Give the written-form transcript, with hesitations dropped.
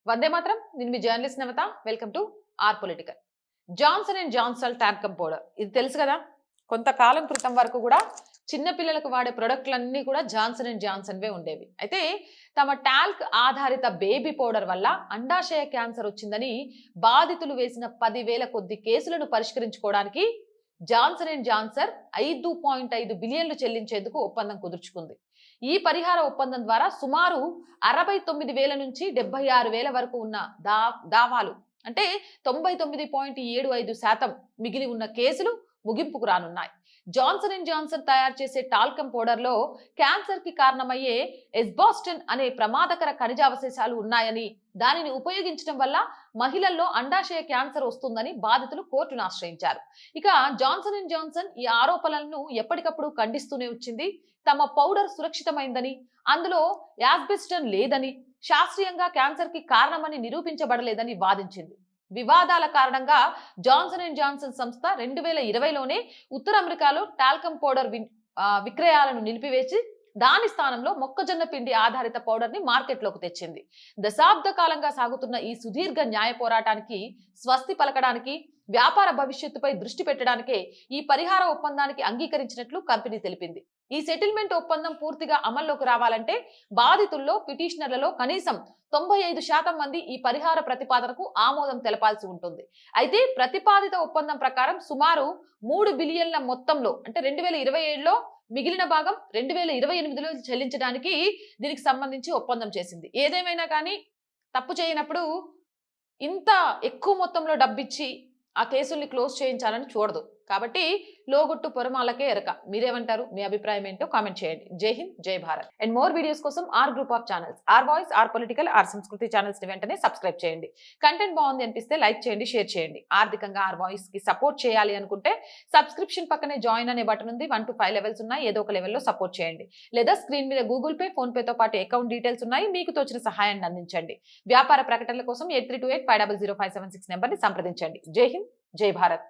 వందే మాత్రం. నేను మీ journalist Navatha. Welcome to our political. Johnson and Johnson talcum powder ఇది తెలుసు కదా. కొంతకాలం క్రితం వరకు కూడా చిన్న పిల్లలకు వాడే ప్రొడక్ట్లన్నీ కూడా జాన్సన్ అండ్ జాన్సన్వే ఉండేవి. అయితే తమ టాల్క్ ఆధారిత బేబీ పౌడర్ వల్ల అండాశయ క్యాన్సర్ వచ్చిందని బాధితులు వేసిన 10,000 కొద్ది కేసులను పరిష్కరించుకోవడానికి జాన్సన్ అండ్ జాన్సన్ 5.5 బిలియన్లు చెల్లించేందుకు ఒప్పందం కుదుర్చుకుంది. ఈ పరిహార ఒప్పందం ద్వారా సుమారు 69,000 నుంచి 76,000 వరకు ఉన్న దావాలు అంటే 99.75% మిగిలి ఉన్న కేసులు ముగింపుకు రానున్నాయి. జాన్సన్ అండ్ జాన్సన్ తయారు చేసే టాల్కమ్ పౌడర్ లో క్యాన్సర్ కి కారణమయ్యే ఎస్బాస్టిన్ అనే ప్రమాదకర ఖనిజావశేషాలు ఉన్నాయని, దానిని ఉపయోగించడం వల్ల మహిళల్లో అండాశయ క్యాన్సర్ వస్తుందని బాధితులు కోర్టును ఆశ్రయించారు. ఇక జాన్సన్ అండ్ జాన్సన్ ఈ ఆరోపణలను ఎప్పటికప్పుడు ఖండిస్తూనే వచ్చింది. తమ పౌడర్ సురక్షితమైందని, అందులో యాస్బెస్టన్ లేదని, శాస్త్రీయంగా క్యాన్సర్ కి కారణమని నిరూపించబడలేదని వాదించింది. వివాదాల కారణంగా జాన్సన్ అండ్ జాన్సన్ సంస్థ 2020లోనే ఉత్తర అమెరికాలో టాల్కమ్ పౌడర్ విక్రయాలను నిలిపివేసి దాని స్థానంలో మొక్కజొన్న పిండి ఆధారిత పౌడర్ ని మార్కెట్లోకి తెచ్చింది. దశాబ్ద కాలంగా సాగుతున్న ఈ సుదీర్ఘ న్యాయ పోరాటానికి స్వస్తి పలకడానికి, వ్యాపార భవిష్యత్తుపై దృష్టి పెట్టడానికే ఈ పరిహార ఒప్పందానికి అంగీకరించినట్లు కంపెనీ తెలిపింది. ఈ సెటిల్మెంట్ ఒప్పందం పూర్తిగా అమల్లోకి రావాలంటే బాధితుల్లో పిటిషనర్లలో కనీసం 95% మంది ఈ పరిహార ప్రతిపాదనకు ఆమోదం తెలపాల్సి ఉంటుంది. అయితే ప్రతిపాదిత ఒప్పందం ప్రకారం సుమారు 3 బిలియన్ల మొత్తంలో అంటే 2027లో మిగిలిన భాగం 2028లో చెల్లించడానికి దీనికి సంబంధించి ఒప్పందం చేసింది. ఏదేమైనా కానీ తప్పు చేయనప్పుడు ఇంత ఎక్కువ మొత్తంలో డబ్బిచ్చి ఆ కేసుల్ని క్లోజ్ చేయించాలని చూడదు. కాబట్టి లోగుట్టు పొరమాలకే ఎరక. మీరేమంటారు? మీ అభిప్రాయం ఏంటో కామెంట్ చేయండి. జై హింద్, జై భారత్. అండ్ మోర్ వీడియోస్ కోసం our group of channels, our voice, our political, our సంస్కృతి ఛానల్స్ ని వెంటనే సబ్స్క్రైబ్ చేయండి. కంటెంట్ బాగుంది అనిపిస్తే లైక్ చేయండి, షేర్ చేయండి. ఆర్థికంగా ఆర్ వాయిస్ కి సపోర్ట్ చేయాలి అనుకుంటే సబ్స్క్రిప్షన్ పక్కనే జాయిన్ అనే బటన్ ఉంది. 1 to 5 లెవెల్స్ ఉన్నాయి. ఏదో ఒక లెవెల్లో సపోర్ట్ చేయండి. లేదా స్క్రీన్ మీద గూగుల్ పే, ఫోన్ పేతో పాటు అకౌంట్ డీటెయిల్స్ ఉన్నాయి. మీకు తోచిన సహాయాన్ని అందించండి. వ్యాపార ప్రకటనల కోసం 8328500576 నెంబర్ ని సంప్రదించండి. జై హింద్, జై భారత్.